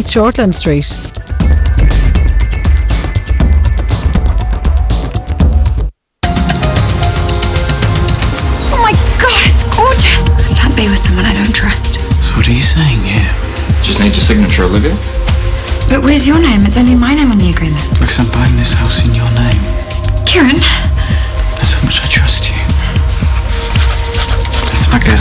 It's Shortland Street. Oh my God, it's gorgeous. I can't be with someone I don't trust. So what are you saying here? Just need your signature, Olivia. But where's your name? It's only my name on the agreement. Because I'm buying this house in your name. Kieran? That's how much I trust you. That's my girl.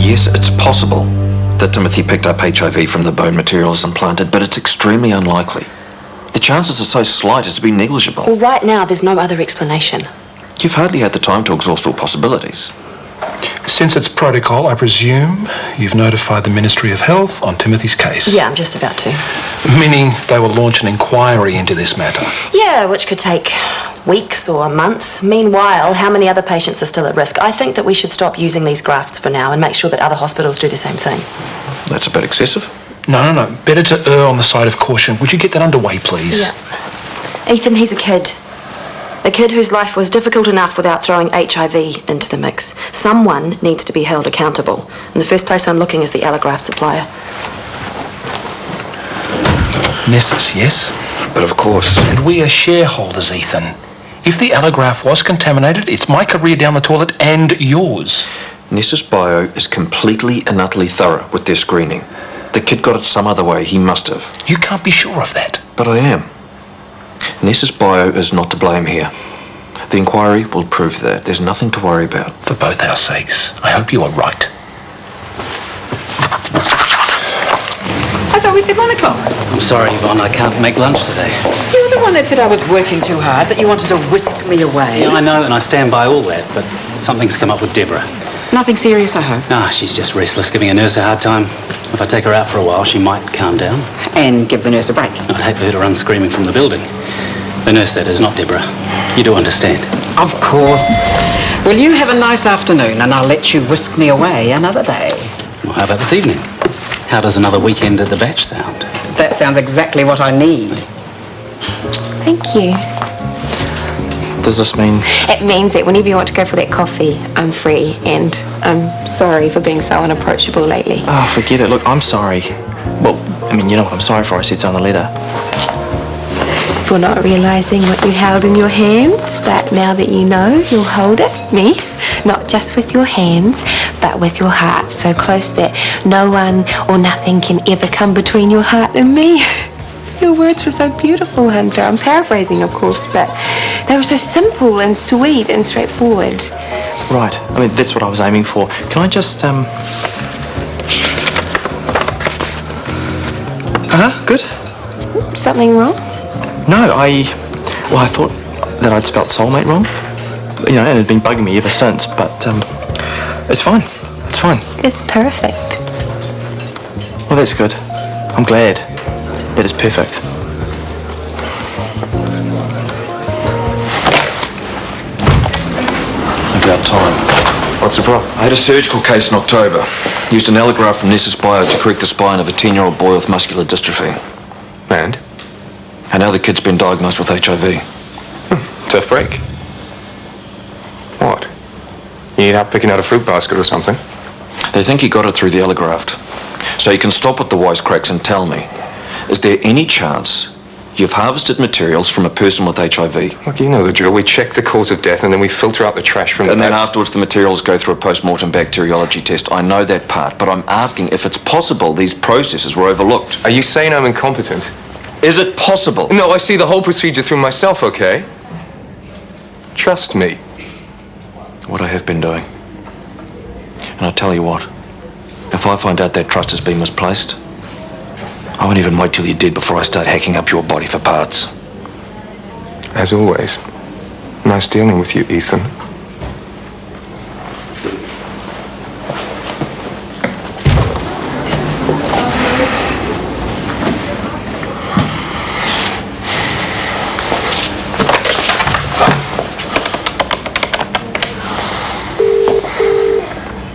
Yes, it's possible that Timothy picked up HIV from the bone materials implanted, but it's extremely unlikely. The chances are so slight as to be negligible. Well, right now, there's no other explanation. You've hardly had the time to exhaust all possibilities. Since it's protocol, I presume you've notified the Ministry of Health on Timothy's case. Yeah, I'm just about to. Meaning they will launch an inquiry into this matter. Yeah, which could take weeks or months. Meanwhile, how many other patients are still at risk? I think that we should stop using these grafts for now and make sure that other hospitals do the same thing. That's a bit excessive. No. Better to err on the side of caution. Would you get that underway, please? Yeah. Ethan, he's a kid. A kid whose life was difficult enough without throwing HIV into the mix. Someone needs to be held accountable. And the first place I'm looking is the allograft supplier. Nessus, yes? But of course. And we are shareholders, Ethan. If the allograft was contaminated, it's my career down the toilet and yours. Nessus Bio is completely and utterly thorough with their screening. The kid got it some other way. He must have. You can't be sure of that. But I am. Nessus Bio is not to blame here. The inquiry will prove that. There's nothing to worry about. For both our sakes, I hope you are right. I thought we said 1 o'clock. I'm sorry, Yvonne, I can't make lunch today. You were the one that said I was working too hard, that you wanted to whisk me away. Yeah, I know, and I stand by all that, but something's come up with Deborah. Nothing serious, I hope. She's just restless, giving a nurse a hard time. If I take her out for a while, she might calm down. And give the nurse a break. I'd hate for her to run screaming from the building. The nurse, that is, not Deborah. You do understand. Of course. Well, you have a nice afternoon, and I'll let you whisk me away another day. Well, how about this evening? How does another weekend at the Batch sound? That sounds exactly what I need. Thank you. Does this mean? It means that whenever you want to go for that coffee, I'm free, and I'm sorry for being so unapproachable lately. Oh, forget it. Look, I'm sorry. Well, I mean, you know what I'm sorry for. I said so on the letter. For not realising what you held in your hands, but now that you know, you'll hold it, me, not just with your hands, but with your heart, so close that no one or nothing can ever come between your heart and me. Your words were so beautiful, Hunter. I'm paraphrasing, of course, but they were so simple and sweet and straightforward. Right. I mean, that's what I was aiming for. Can I just, Good? Something wrong? No, I thought that I'd spelt soulmate wrong. You know, and it'd been bugging me ever since, but, it's fine. It's fine. It's perfect. Well, that's good. I'm glad. It is perfect. About time. What's the problem? I had a surgical case in October. Used an allograft from Nessus Bio to correct the spine of a 10-year-old boy with muscular dystrophy. And? And now the kid's been diagnosed with HIV. Tough break. What? You need help picking out a fruit basket or something? They think he got it through the allograft. So you can stop with the wisecracks and tell me, is there any chance you've harvested materials from a person with HIV? Look, you know the drill. We check the cause of death and then we filter out the trash from And then afterwards the materials go through a post-mortem bacteriology test. I know that part, but I'm asking if it's possible these processes were overlooked. Are you saying I'm incompetent? Is it possible? No, I see the whole procedure through myself, okay? Trust me. What I have been doing. And I tell you what, if I find out that trust has been misplaced, I won't even wait till you're dead before I start hacking up your body for parts. As always, nice dealing with you, Ethan.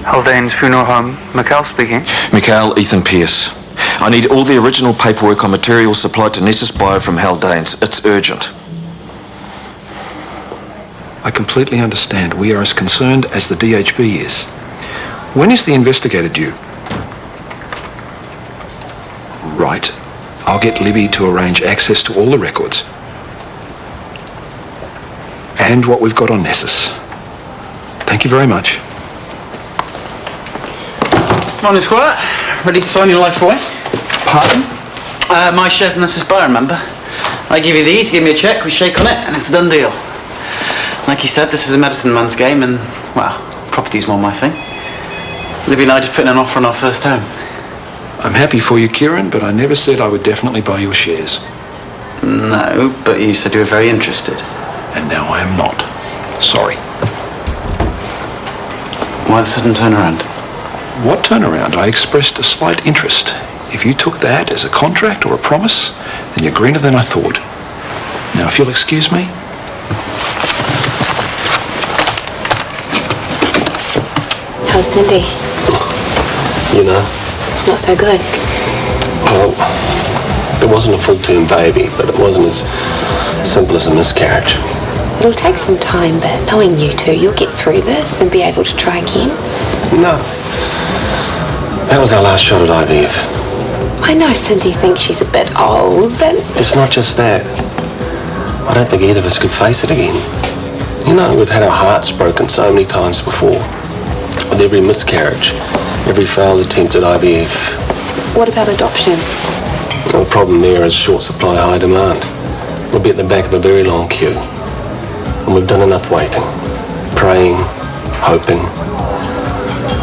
Haldane's Funeral Home. Mikhail speaking. Mikhail, Ethan Pierce. I need all the original paperwork on materials supplied to Misguided from Haldane's. It's urgent. I completely understand. We are as concerned as the DHB is. When is the investigator due? Right. I'll get Libby to arrange access to all the records. And what we've got on Nessus. Thank you very much. Morning, Squire. Ready to sign your life away? Pardon? My shares in the Supplier, remember? I give you these, you give me a cheque, we shake on it, and it's a done deal. Like you said, this is a medicine man's game, and, well, property's more my thing. Libby and I just put in an offer on our first home. I'm happy for you, Kieran, but I never said I would definitely buy your shares. No, but you said you were very interested. And now I am not. Sorry. Why the sudden turnaround? What turnaround? I expressed a slight interest. If you took that as a contract or a promise, then you're greener than I thought. Now, if you'll excuse me. How's Cindy? You know? Not so good. Well, it wasn't a full-term baby, but it wasn't as simple as a miscarriage. It'll take some time, but knowing you two, you'll get through this and be able to try again. No. That was our last shot at IVF. I know Cindy thinks she's a bit old, but... It's not just that. I don't think either of us could face it again. You know, we've had our hearts broken so many times before. With every miscarriage, every failed attempt at IVF. What about adoption? Well, the problem there is short supply, high demand. We'll be at the back of a very long queue. And we've done enough waiting. Praying, hoping.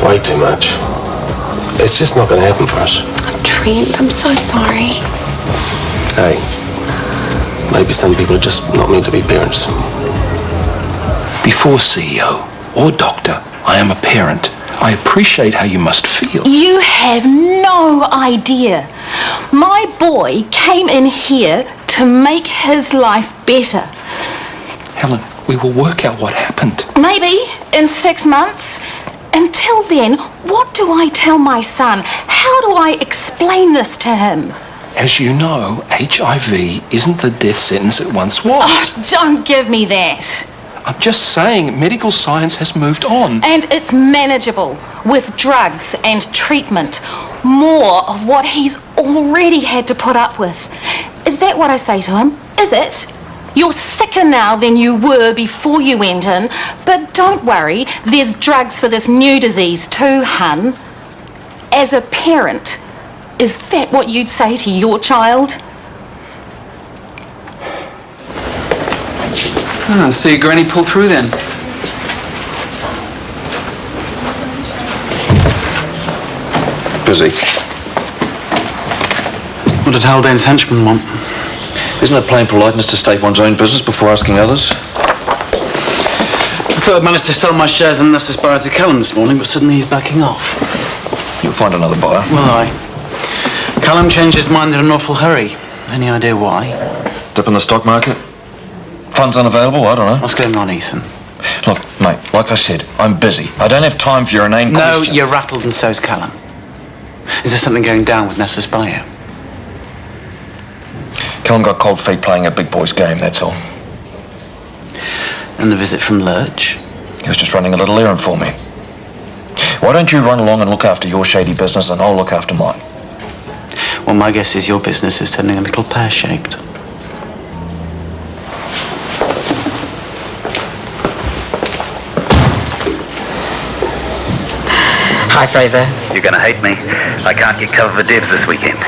Way too much. It's just not going to happen for us. Trent, I'm so sorry. Hey, maybe some people are just not meant to be parents. Before CEO or doctor, I am a parent. I appreciate how you must feel. You have no idea. My boy came in here to make his life better. Helen, we will work out what happened. Maybe in 6 months. Until then, what do I tell my son? How do I explain this to him? As you know, HIV isn't the death sentence it once was. Oh, don't give me that. I'm just saying, medical science has moved on. And it's manageable with drugs and treatment. More of what he's already had to put up with. Is that what I say to him? Is it? You're sicker now than you were before you went in, but don't worry, there's drugs for this new disease too, hun. As a parent, is that what you'd say to your child? So your granny pulled through then? Busy. What did Haldane's henchman want? Isn't it plain politeness to state one's own business before asking others? I thought I'd managed to sell my shares in this Supplier to Callum this morning, but suddenly he's backing off. You'll find another buyer. Will I? Callum changed his mind in an awful hurry. Any idea why? Dip in the stock market? Funds unavailable? I don't know. What's going on, Ethan? Look, mate, like I said, I'm busy. I don't have time for your inane questions. No, you're rattled and so's Callum. Is there something going down with Nessa's buyer? Callum got cold feet playing a big boy's game, that's all. And the visit from Lurch? He was just running a little errand for me. Why don't you run along and look after your shady business and I'll look after mine? Well, my guess is your business is turning a little pear-shaped. Hi, Fraser. You're gonna hate me. I can't get cover for Debs this weekend.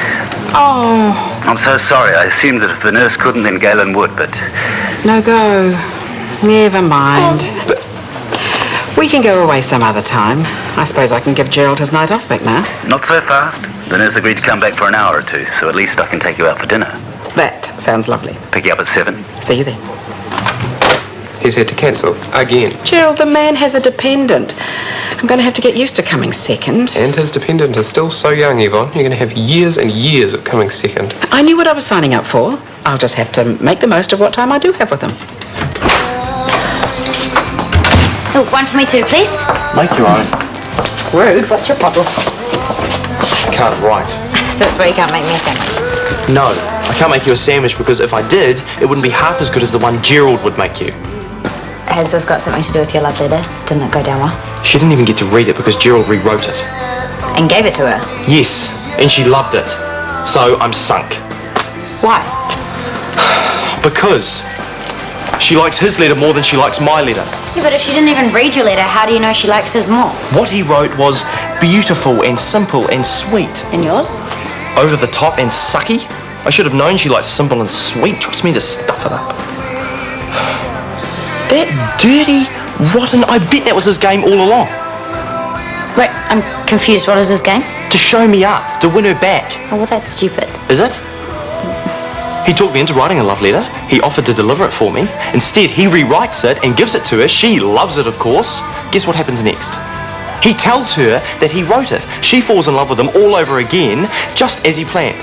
Oh, I'm so sorry. I assumed that if the nurse couldn't, then Galen would, but... no go. Never mind. But we can go away some other time. I suppose I can give Gerald his night off back now. not so fast. The nurse agreed to come back for an hour or two, so at least I can take you out for dinner. That sounds lovely. Pick you up at 7. See you then. He's had to cancel again. Gerald, the man has a dependent. I'm going to have to get used to coming second. And his dependent is still so young, Yvonne. You're going to have years and years of coming second. I knew what I was signing up for. I'll just have to make the most of what time I do have with him. Oh, one for me too, please. Make your own. Rude. What's your problem? Can't write. So that's why you can't make me a sandwich. No, I can't make you a sandwich because if I did, it wouldn't be half as good as the one Gerald would make you. Has this got something to do with your love letter? Didn't it go down well? She didn't even get to read it because Gerald rewrote it. And gave it to her? Yes, and she loved it. So I'm sunk. Why? Because she likes his letter more than she likes my letter. Yeah, but if she didn't even read your letter, how do you know she likes his more? What he wrote was beautiful and simple and sweet. And yours? Over the top and sucky. I should have known she likes simple and sweet. Trust me to stuff it up. That dirty, rotten, I bet that was his game all along. Wait, I'm confused. What is his game? To show me up, to win her back. Oh, well, that's stupid. Is it? He talked me into writing a love letter. He offered to deliver it for me. Instead, he rewrites it and gives it to her. She loves it, of course. Guess what happens next? He tells her that he wrote it. She falls in love with him all over again, just as he planned.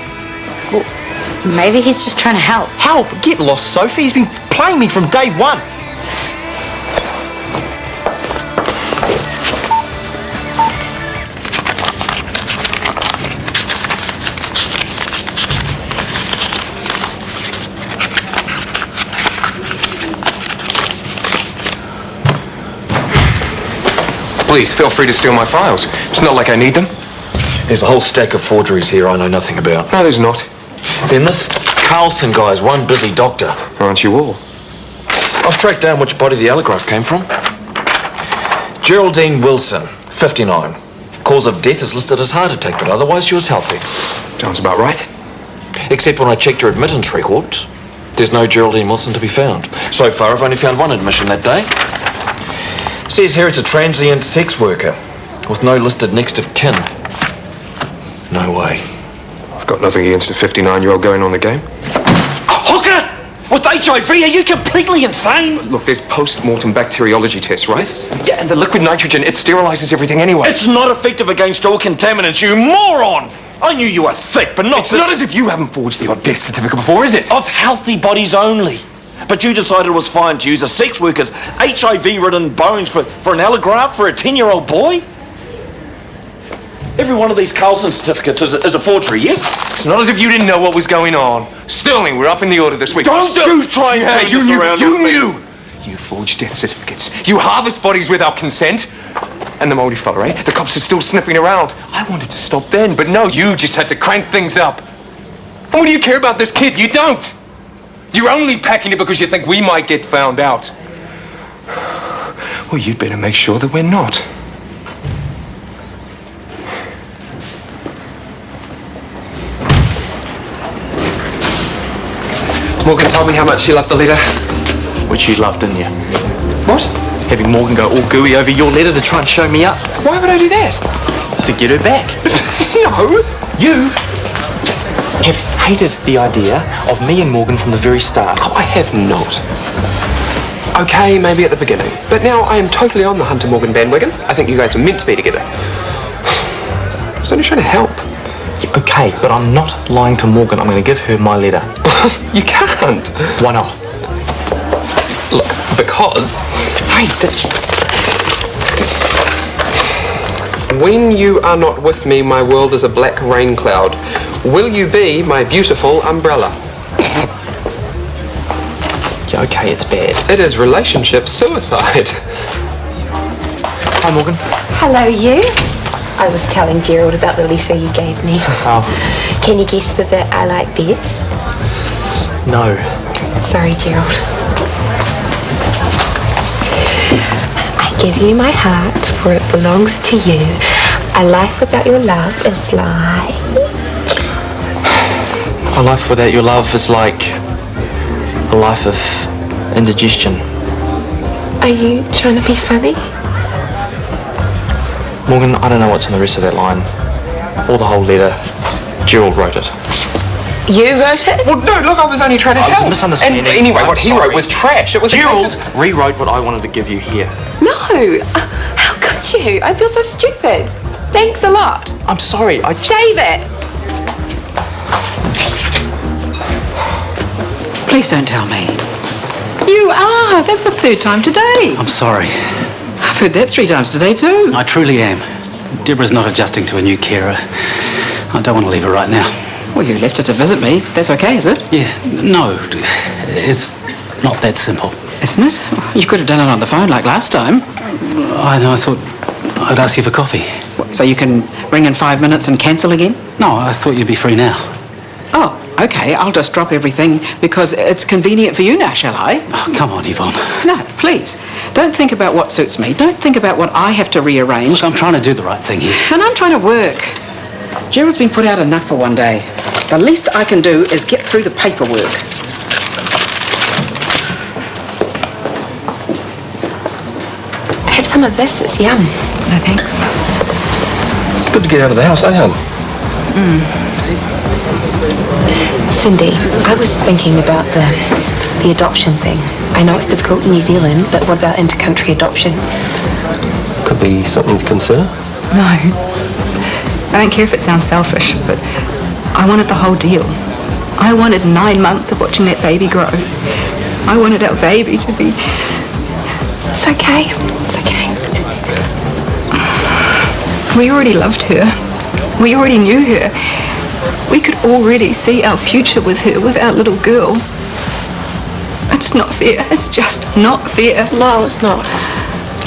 Well, maybe he's just trying to help. Help? Get lost, Sophie. He's been playing me from day one. Please, feel free to steal my files. It's not like I need them. There's a whole stack of forgeries here I know nothing about. No, there's not. Then this Carlson guy's one busy doctor. Aren't you all? I've tracked down which body the allograft came from. Geraldine Wilson, 59. Cause of death is listed as heart attack, but otherwise she was healthy. Sounds about right. Except when I checked her admittance records, there's no Geraldine Wilson to be found. So far, I've only found one admission that day. Says here it's a transient sex worker with no listed next of kin. No way. I've got nothing against a 59-year-old going on the game. Hooker! With HIV? Are you completely insane? Look, there's post-mortem bacteriology tests, right? Yeah, and the liquid nitrogen, it sterilizes everything anyway. It's not effective against all contaminants, you moron! I knew you were thick, but not It's not as if you haven't forged the odd death certificate before, is it? Of healthy bodies only. But you decided it was fine to use a sex worker's HIV-ridden bones for an allograft for a 10-year-old boy? Every one of these Carlson certificates is a forgery, yes? It's not as if you didn't know what was going on. Sterling, we're up in the order this week. Don't you try and Yeah, turn you this knew. around You on me. knew. You forged death certificates. You harvest bodies without consent. And the moldy fella, eh? The cops are still sniffing around. I wanted to stop then, but no, you just had to crank things up. And what do you care about this kid? You don't. You're only packing it because you think we might get found out. Well, you'd better make sure that we're not. Morgan told me how much she loved the letter. Which you loved, didn't you? What? Having Morgan go all gooey over your letter to try and show me up. Why would I do that? To get her back. No. You have hated the idea of me and Morgan from the very start. Oh, I have not. Okay, maybe at the beginning. But now I am totally on the Hunter Morgan bandwagon. I think you guys are meant to be together. I was only trying to help. Okay, but I'm not lying to Morgan. I'm going to give her my letter. You can't. Why not? Look, because... Hey, when you are not with me, my world is a black rain cloud. Will you be my beautiful umbrella? Yeah, okay, it's bad. It is relationship suicide. Hi, Morgan. Hello, you. I was telling Gerald about the letter you gave me. Oh. Can you guess the bit I like best? No. Sorry, Gerald. I give you my heart, for it belongs to you. A life without your love is like... A life without your love is like a life of indigestion. Are you trying to be funny? Morgan, I don't know what's in the rest of that line. Or the whole letter. Gerald wrote it. You wrote it? Well, no, look, I was only trying to help. It was a misunderstanding. And anyway, I'm what he sorry. wrote was trash. It was Gerald rewrote what I wanted to give you here. No! How could you? I feel so stupid. Thanks a lot. I'm sorry, Save it! Please don't tell me. You are. That's the third time today. I'm sorry. I've heard that 3 times today too. I truly am. Deborah's not adjusting to a new carer. I don't want to leave her right now. Well, you left her to visit me. That's okay, is it? Yeah, no, it's not that simple. Isn't it? You could have done it on the phone like last time. I know, I thought I'd ask you for coffee. So you can ring in 5 minutes and cancel again? No, I thought you'd be free now. Oh, okay, I'll just drop everything because it's convenient for you now, shall I? Oh, come on, Yvonne. No, please. Don't think about what suits me. Don't think about what I have to rearrange. Look, I'm trying to do the right thing here. And I'm trying to work. Gerald's been put out enough for one day. The least I can do is get through the paperwork. Have some of this, it's yum. No thanks. It's good to get out of the house, eh, hon? Cindy, I was thinking about the adoption thing. I know it's difficult in New Zealand, but what about inter-country adoption? Could be something to consider. No. I don't care if it sounds selfish, but I wanted the whole deal. I wanted 9 months of watching that baby grow. I wanted our baby to be... It's okay. It's okay. We already loved her. We already knew her. We could already see our future with her, with our little girl. It's not fair. It's just not fair. No, it's not.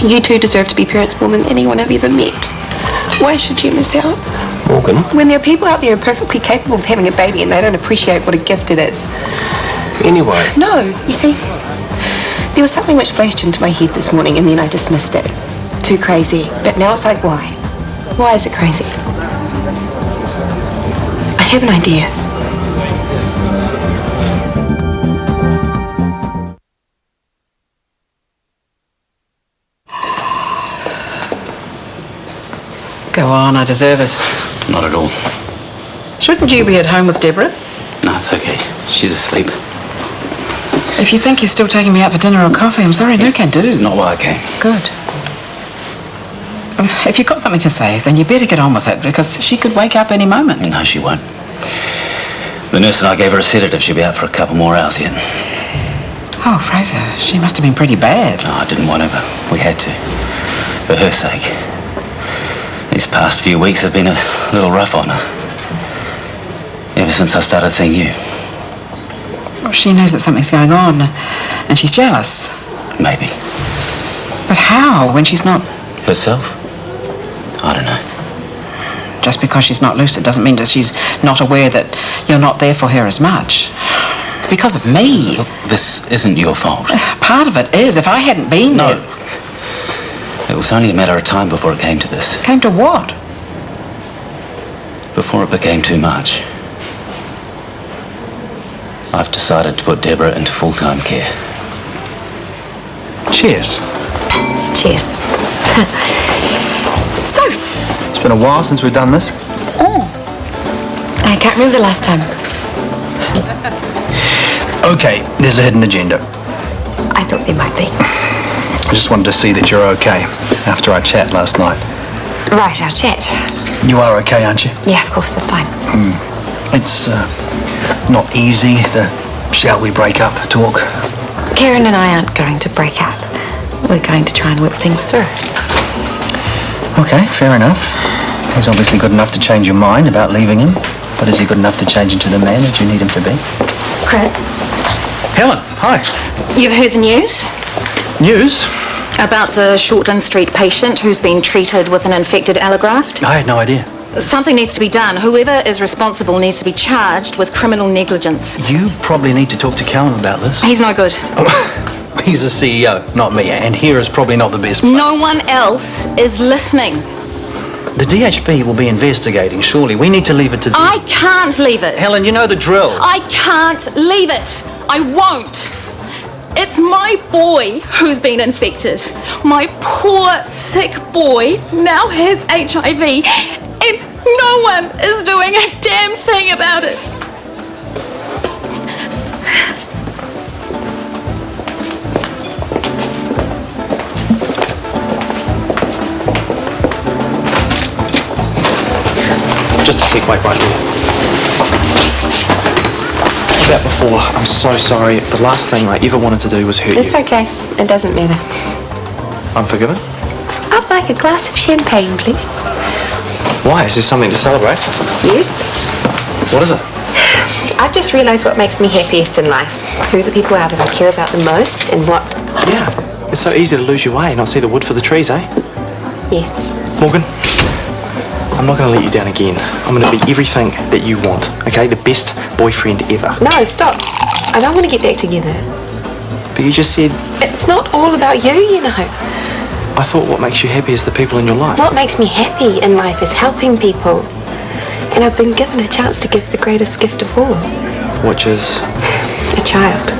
You two deserve to be parents more than anyone I've ever met. Why should you miss out? Morgan? When there are people out there perfectly capable of having a baby and they don't appreciate what a gift it is. Anyway. No, you see, there was something which flashed into my head this morning and then I dismissed it. Too crazy. But now it's like, why? Why is it crazy? I have an idea. Go on, I deserve it. Not at all. Shouldn't you be at home with Deborah? No, it's okay. She's asleep. If you think you're still taking me out for dinner or coffee, I'm sorry, no can do. It's not why I came. Good. If you've got something to say, then you better get on with it, because she could wake up any moment. No, she won't. The nurse and I gave her a sedative. She'll be out for a couple more hours yet. Oh, Fraser, she must have been pretty bad. No, I didn't want to, but we had to. For her sake. These past few weeks have been a little rough on her. Ever since I started seeing you. Well, she knows that something's going on, and she's jealous. Maybe. But how, when she's not... Herself? I don't know. Just because she's not lucid doesn't mean that she's not aware that you're not there for her as much. It's because of me. Look, this isn't your fault. Part of it is. If I hadn't been there... It was only a matter of time before it came to this. Came to what? Before it became too much. I've decided to put Deborah into full-time care. Cheers. Cheers. So, It's been a while since we've done this. I can't remember the last time. Okay, there's a hidden agenda. I thought there might be. I just wanted to see that you're okay after our chat last night. Right, our chat. You are okay, aren't you? Yeah, of course, I'm fine. It's not easy, the shall we break up talk. Karen and I aren't going to break up. We're going to try and work things through. Okay, fair enough. He's obviously good enough to change your mind about leaving him, but is he good enough to change into the man that you need him to be? Chris, Helen, hi. You've heard the news? News? About the Shortland Street patient who's been treated with an infected allograft? I had no idea. Something needs to be done. Whoever is responsible needs to be charged with criminal negligence. You probably need to talk to Callum about this. He's no good. He's the CEO, not me, and here is probably not the best place. No one else is listening. The DHB will be investigating, surely. We need to leave it to them. I can't leave it. Helen, you know the drill. I can't leave it. I won't. It's my boy who's been infected. My poor, sick boy now has HIV, and no one is doing a damn thing about it. Just a sec, wait right there. That before, I'm so sorry. The last thing I ever wanted to do was hurt you. It's okay. It doesn't matter. I'm forgiven? I'd like a glass of champagne, please. Why? Is there something to celebrate? Yes. What is it? I've just realised what makes me happiest in life. Who the people are that I care about the most and what... Yeah. It's so easy to lose your way and not see the wood for the trees, eh? Yes. Morgan, I'm not going to let you down again. I'm going to be everything that you want, okay? The best boyfriend ever. No, stop. I don't want to get back together. But you just said... It's not all about you, you know. I thought what makes you happy is the people in your life. What makes me happy in life is helping people. And I've been given a chance to give the greatest gift of all. Which is? A child.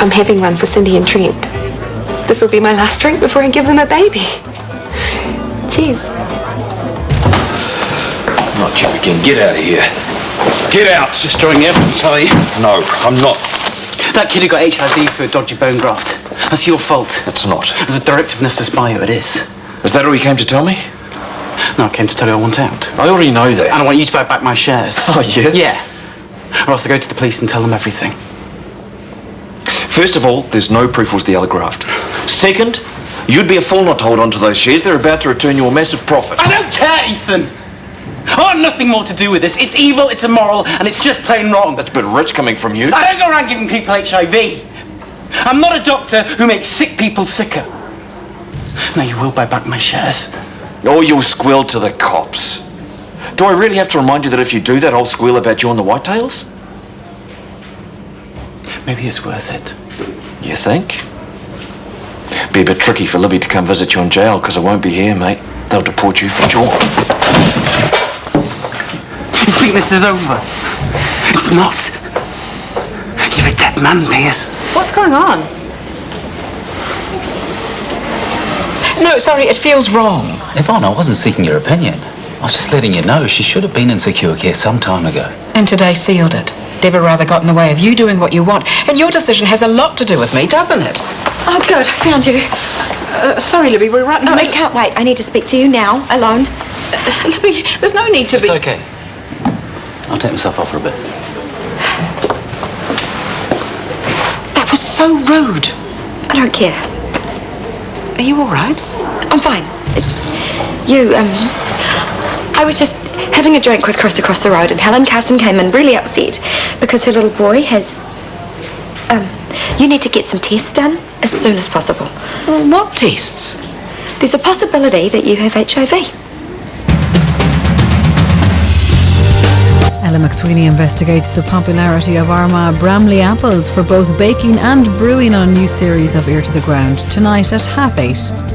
I'm having one for Cindy and Trent. This will be my last drink before I give them a baby. Cheers. Not you again. Get out of here. Get out. Destroying the evidence, are you? No, I'm not. That kid who got HIV for a dodgy bone graft. That's your fault. It's not. As a director of Misguided, it is. Is that all you came to tell me? No, I came to tell you I want out. I already know that. And I want you to buy back my shares. Oh, yeah? Yeah. Or else I go to the police and tell them everything. First of all, there's no proof was the allograft. Second, you'd be a fool not to hold on to those shares. They're about to return you a massive profit. I don't care, Ethan! I want nothing more to do with this. It's evil, it's immoral, and it's just plain wrong. That's a bit rich coming from you. I don't go around giving people HIV. I'm not a doctor who makes sick people sicker. Now you will buy back my shares. Or you'll squeal to the cops. Do I really have to remind you that if you do that, I'll squeal about you and the whitetails? Maybe it's worth it. You think? Be a bit tricky for Libby to come visit you in jail, because I won't be here, mate. They'll deport you for jaw. You think this is over? It's not. You're a dead man, Pierce. What's going on? No, sorry, it feels wrong. Yvonne, I wasn't seeking your opinion. I was just letting you know she should have been in secure care some time ago. And today sealed it. Deborah rather got in the way of you doing what you want. And your decision has a lot to do with me, doesn't it? Oh, good. Found you. Sorry, Libby, we're right in the No, I middle... can't wait. I need to speak to you now, alone. Libby, there's no need to It's be... okay. I'll take myself off for a bit. That was so rude. I don't care. Are you all right? I'm fine. I was just having a drink with Chris across the road, and Helen Carson came in really upset because her little boy has... you need to get some tests done as soon as possible. Well, what tests? There's a possibility that you have HIV. Ella McSweeney investigates the popularity of Armagh Bramley apples for both baking and brewing on a new series of Ear to the Ground, tonight at 8:30.